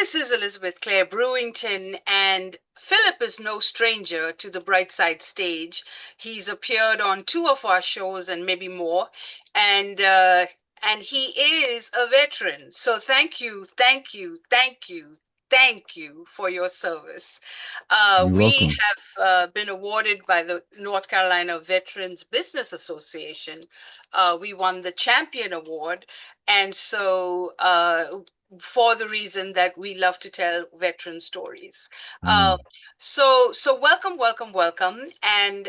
This is Elizabeth Clare Brewington, and Philip is no stranger to the Brightside stage. He's appeared on two of our shows and maybe more, and uh, and he is a veteran. So thank you, thank you, thank you, thank you for your service. You're We welcome. have been awarded by the North Carolina Veterans Business Association. We won the Champion Award, and for the reason that we love to tell veteran stories. Uh, Mm. so welcome, welcome, welcome, and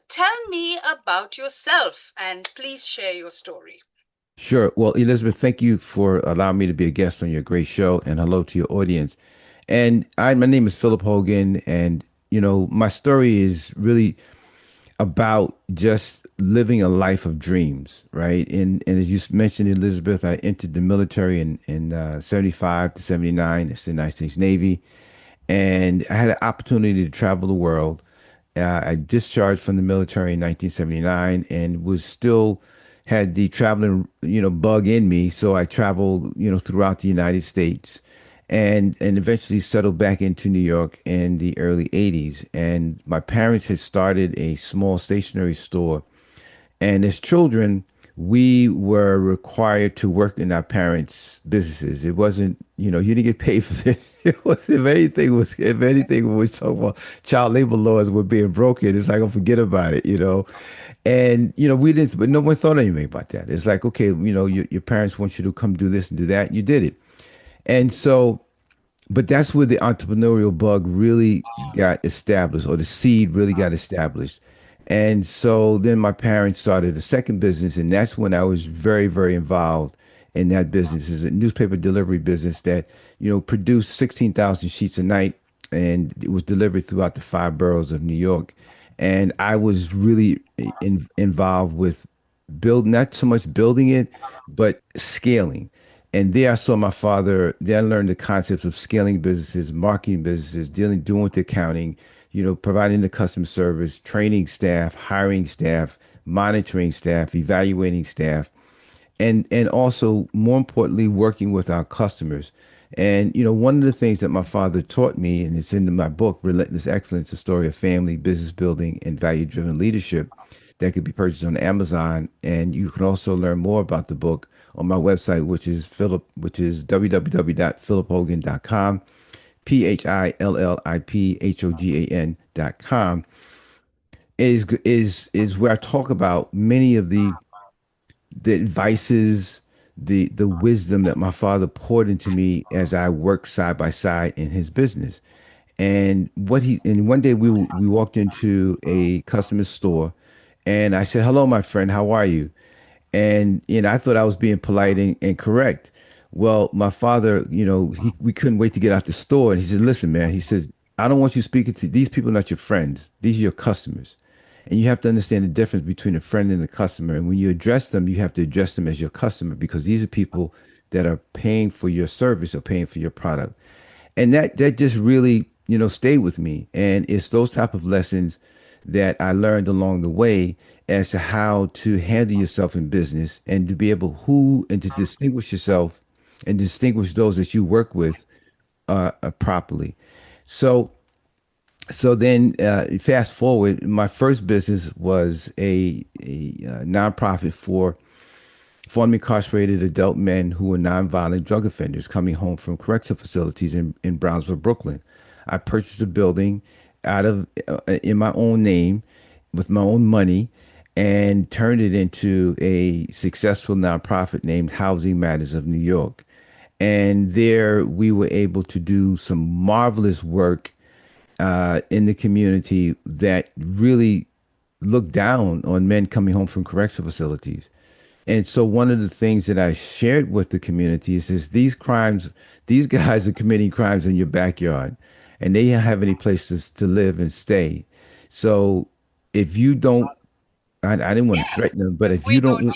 tell me about yourself, and please share your story. Sure. Well, Elizabeth, thank you for allowing me to be a guest on your great show, and hello to your audience. And my name is Philip Hogan, and my story is really about just living a life of dreams, right? And as you mentioned, Elizabeth, I entered the military in 75 to 79. It's the United States Navy, and I had an opportunity to travel the world. I discharged from the military in 1979 and was still had the traveling, bug in me. So I traveled, throughout the United States and eventually settled back into New York in the early 80s. And my parents had started a small stationery store, and as children, we were required to work in our parents' businesses. It wasn't, you didn't get paid for this. It was, if anything, when we talk about child labor laws were being broken, it's like, oh, forget about it. And, we didn't, but no one thought anything about that. It's like, okay, your parents want you to come do this and do that. You did it. And so, but that's where the entrepreneurial bug really got established, or the seed really got established. And so then my parents started a second business, and that's when I was very, very involved in that business. It's a newspaper delivery business that, produced 16,000 sheets a night, and it was delivered throughout the five boroughs of New York. And I was really involved with not so much building it, but scaling. And there I saw my father, there I learned the concepts of scaling businesses, marketing businesses, doing with the accounting, providing the customer service, training staff, hiring staff, monitoring staff, evaluating staff, and also more importantly, working with our customers. And one of the things that my father taught me, and it's in my book, Relentless Excellence: A Story of Family, Business Building, and Value-Driven Leadership, that could be purchased on Amazon. And you can also learn more about the book on my website, which is www.philiphogan.com, PhilipHogan.com, is where I talk about many of the advices, the wisdom that my father poured into me as I worked side by side in his business. And one day we walked into a customer store, and I said, "Hello, my friend. How are you?" And I thought I was being polite and correct. Well, my father, we couldn't wait to get out the store, and he said, "Listen, man," he says, "I don't want you speaking to these people, are not your friends. These are your customers, and you have to understand the difference between a friend and a customer. And when you address them, you have to address them as your customer, because these are people that are paying for your service or paying for your product." And that just really, stayed with me. And it's those type of lessons that I learned along the way as to how to handle yourself in business, and to be able who and to distinguish yourself and distinguish those that you work with properly. So then, fast forward, my first business was a nonprofit for formerly incarcerated adult men who were nonviolent drug offenders coming home from correctional facilities in Brownsville, Brooklyn. I purchased a building out of in my own name, with my own money, and turned it into a successful nonprofit named Housing Matters of New York. And there we were able to do some marvelous work in the community that really looked down on men coming home from correctional facilities. And so one of the things that I shared with the community is these crimes, these guys are committing crimes in your backyard, and they don't have any places to live and stay. So if you don't, I didn't want to Yeah, threaten them, but if we don't, yeah,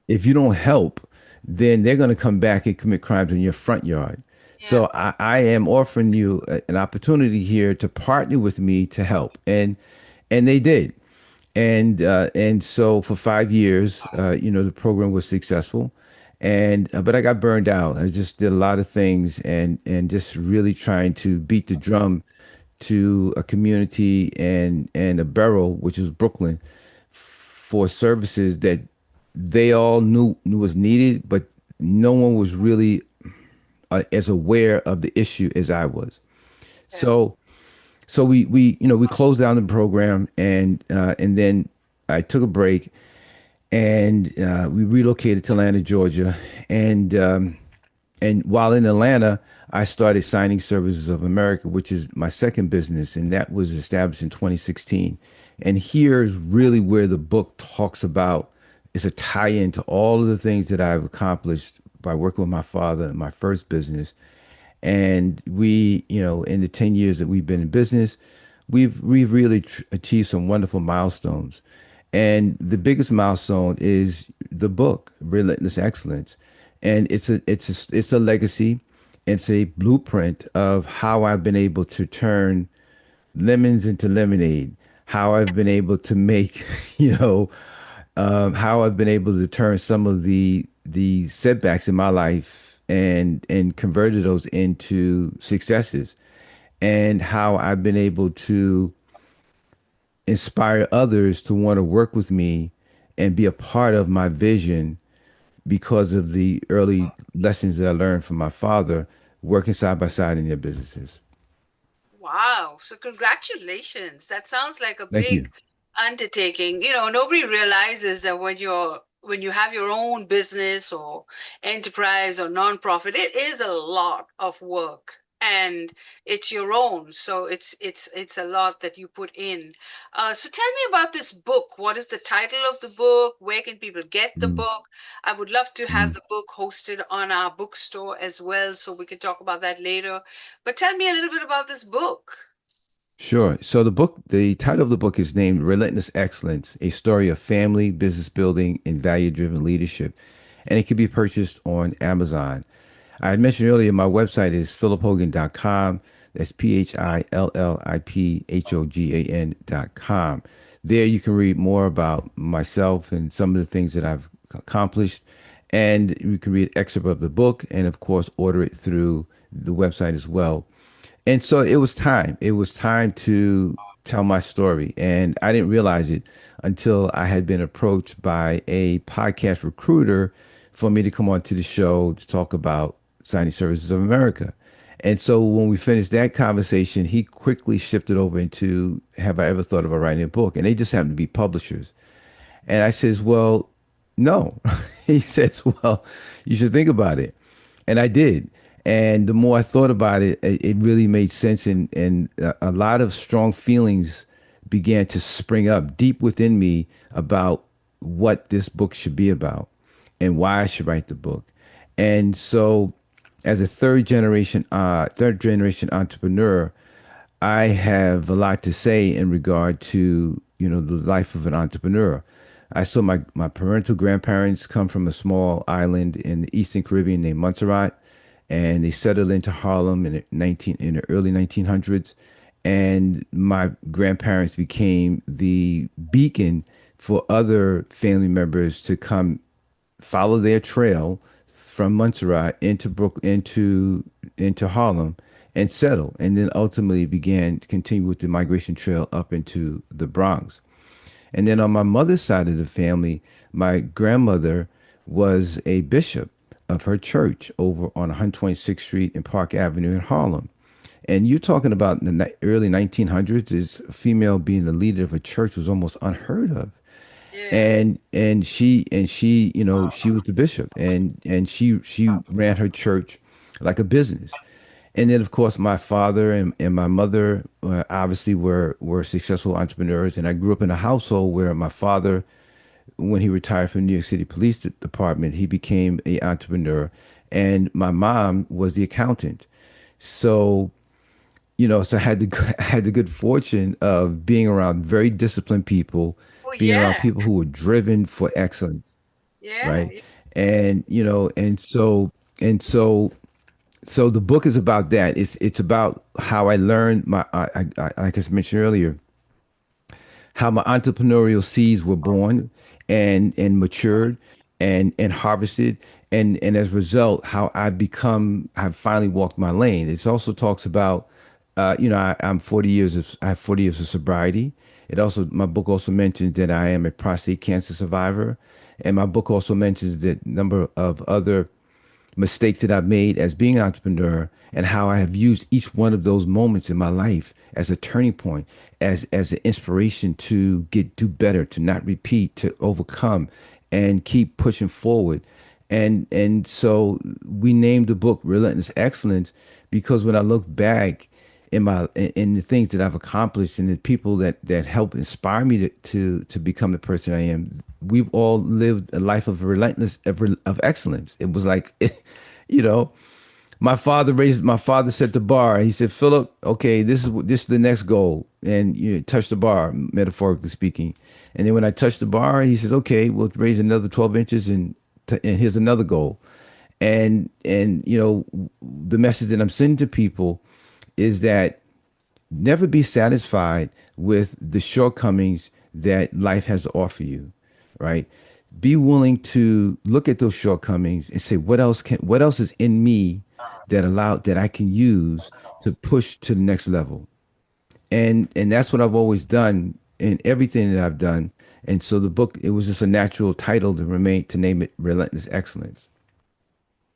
if you don't help, then they're going to come back and commit crimes in your front yard. yeah. So I am offering you an opportunity here to partner with me to help, and they did. And so for 5 years, the program was successful, and but I got burned out. I just did a lot of things, and just really trying to beat the drum to a community and a borough, which is Brooklyn, for services that they all knew was needed, but no one was really as aware of the issue as I was. Yeah. So we we closed down the program, and then I took a break, and we relocated to Atlanta, Georgia, and and while in Atlanta, I started Signing Services of America, which is my second business, and that was established in 2016. And here's really where the book talks about, it's a tie-in to all of the things that I've accomplished by working with my father in my first business. And we, in the 10 years that we've been in business, we've really achieved some wonderful milestones. And the biggest milestone is the book, Relentless Excellence. And it's a legacy. It's a blueprint of how I've been able to turn lemons into lemonade, how I've been able to make, how I've been able to turn some of the setbacks in my life and converted those into successes, and how I've been able to inspire others to want to work with me and be a part of my vision because of the early lessons that I learned from my father working side by side in their businesses. Wow. So congratulations. That sounds like a Thank big you. undertaking. Nobody realizes that when you have your own business or enterprise or nonprofit, it is a lot of work and it's your own. So it's a lot that you put in. So tell me about this book. What is the title of the book? Where can people get the Mm, book? I would love to have mm. the book hosted on our bookstore as well, so we can talk about that later. But tell me a little bit about this book. Sure. So the title of the book is named Relentless Excellence, a story of family, business building, and value-driven leadership. And it can be purchased on Amazon. I had mentioned earlier my website is philliphogan.com. That's philliphogan.com. There you can read more about myself and some of the things that I've accomplished. And you can read excerpt of the book and of course order it through the website as well. And so it was time. It was time to tell my story. And I didn't realize it until I had been approached by a podcast recruiter for me to come on to the show to talk about Signing Services of America. And so when we finished that conversation, he quickly shifted over into, have I ever thought about writing a book? And they just happen to be publishers. And I says, well, no. He says, well, you should think about it. And I did. And the more I thought about it, it really made sense. And a lot of strong feelings began to spring up deep within me about what this book should be about and why I should write the book. And so, as a third generation entrepreneur, I have a lot to say in regard to, the life of an entrepreneur. I saw my parental grandparents come from a small island in the Eastern Caribbean named Montserrat, and they settled into Harlem in the early 1900s. And my grandparents became the beacon for other family members to come follow their trail from Montserrat into into Harlem and settle, and then ultimately began to continue with the migration trail up into the Bronx. And then on my mother's side of the family, my grandmother was a bishop of her church over on 126th Street and Park Avenue in Harlem. And you're talking about in the early 1900s, is a female being the leader of a church was almost unheard of. Yeah. And she she was the bishop, and she ran her church like a business. And then of course my father and my mother obviously were successful entrepreneurs, and I grew up in a household where my father, when he retired from New York City Police Department, he became a entrepreneur, and my mom was the accountant. So so I had the I had the good fortune of being around very disciplined people, Oh, being around yeah. people who were driven for excellence, Yeah. right? And and so the book is about that. It's about how I learned like I mentioned earlier, how my entrepreneurial seeds were born and matured, and harvested, and as a result, how I've finally walked my lane. It also talks about, I'm 40 years of I have 40 years of sobriety. It also My book also mentions that I am a prostate cancer survivor, and my book also mentions the number of other mistakes that I've made as being an entrepreneur, and how I have used each one of those moments in my life as a turning point, as an inspiration to do better, to not repeat, to overcome, and keep pushing forward. And so we named the book Relentless Excellence, because when I look back in the things that I've accomplished and the people that help inspire me to become the person I am, we've all lived a life of of excellence. It was like, you know, my father set the bar. He said, Philip, okay, this is the next goal, and you touch the bar, metaphorically speaking. And then when I touched the bar, he says, okay, we'll raise another 12 inches, and here's another goal. And the message that I'm sending to people is that never be satisfied with the shortcomings that life has to offer you, right? Be willing to look at those shortcomings and say, what else is in me that I can use to push to the next level. And that's what I've always done in everything that I've done. And so the book, it was just a natural title to name it Relentless Excellence.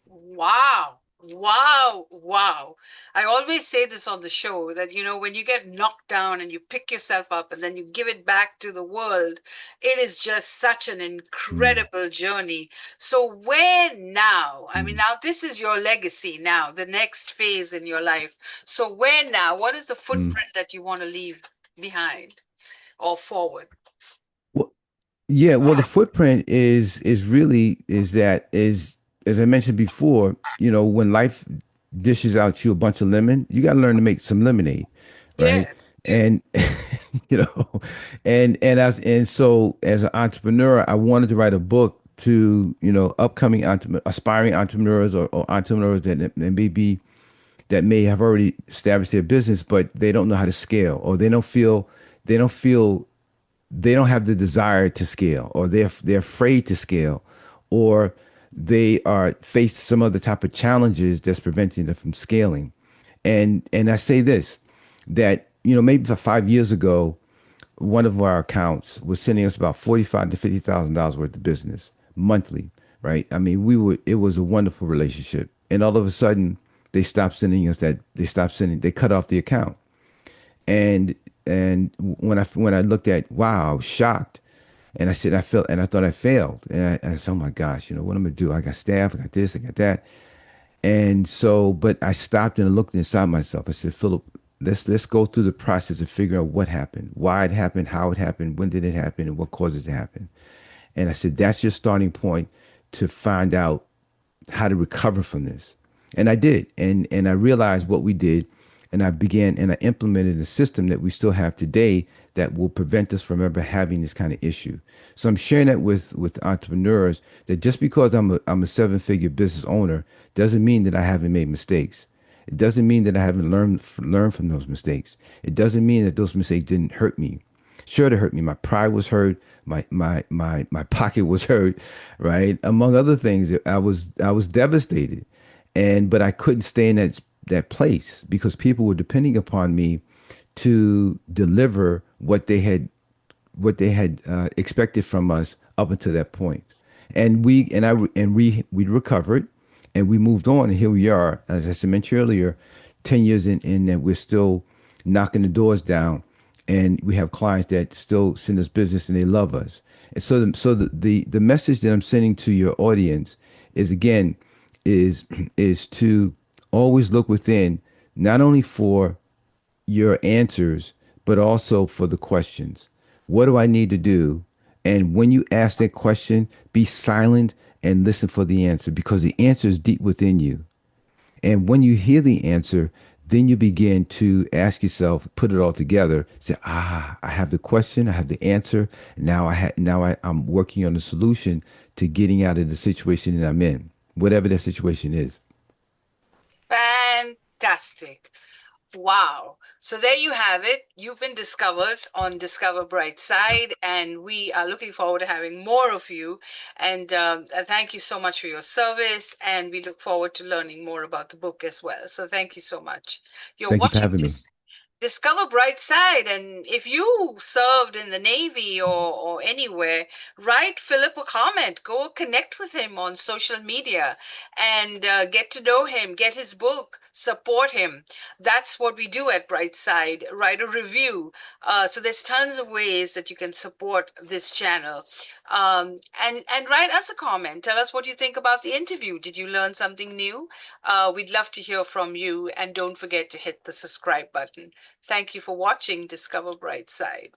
Wow. Wow. Wow. I always say this on the show that, when you get knocked down and you pick yourself up and then you give it back to the world, it is just such an Mm, incredible journey. So, where now? I mean, mm, now this is your legacy now, the next phase in your life. So, where now? What is the mm. footprint that you want to leave behind or forward? Well, yeah, well, the footprint is that is as I mentioned before, when life dishes out you a bunch of lemon, you got to learn to make some lemonade, right? Yes, yes. And you know, and so as an entrepreneur, I wanted to write a book to upcoming aspiring entrepreneurs, or entrepreneurs that may have already established their business, but they don't know how to scale, or they don't feel they don't have the desire to scale, or they're afraid to scale, or they are faced some other type of challenges that's preventing them from scaling. And I say this, that maybe for 5 years ago, one of our accounts was sending us about 45 to $50,000 worth of business monthly, right? I mean, it was a wonderful relationship, and all of a sudden they cut off the account. And when I looked at, wow, I was shocked. And I thought I failed. And I said, oh my gosh, what am I gonna do? I got staff, I got this, I got that. And so, but I stopped and I looked inside myself. I said, Philip, let's go through the process of figuring out what happened, why it happened, how it happened, when did it happen, and what caused it to happen. And I said, that's your starting point to find out how to recover from this. And I did. And I realized what we did, and I implemented a system that we still have today that will prevent us from ever having this kind of issue. So I'm sharing that with entrepreneurs, that just because I'm a seven-figure business owner doesn't mean that I haven't made mistakes. It doesn't mean that I haven't learned from those mistakes. It doesn't mean that those mistakes didn't hurt me. Sure, it hurt me. My pride was hurt. My pocket was hurt, right? Among other things, I was devastated, but I couldn't stay in that place because people were depending upon me to deliver what they had expected from us up until that point. And we recovered, and we moved on, and here we are, as I mentioned earlier, 10 years in that we're still knocking the doors down, and we have clients that still send us business and they love us. And so the message that I'm sending to your audience is, again, is to always look within, not only for your answers, but also for the questions. What do I need to do? And when you ask that question, be silent and listen for the answer, because the answer is deep within you. And when you hear the answer, then you begin to ask yourself, put it all together, say, I have the question, I have the answer. I'm working on the solution to getting out of the situation that I'm in, whatever that situation is. Fantastic. Wow. So there you have it. You've been discovered on Discover Brightside, and we are looking forward to having more of you. And thank you so much for your service, and we look forward to learning more about the book as well. So thank you so much. You're Thank you for watching having me. Discover Bright Side, and if you served in the Navy or anywhere, write Philip a comment. Go connect with him on social media and get to know him, get his book, support him. That's what we do at Brightside. Write a review. So there's tons of ways that you can support this channel. And write us a comment. Tell us what you think about the interview. Did you learn something new? We'd love to hear from you, and don't forget to hit the subscribe button. Thank you for watching Discover Brightside.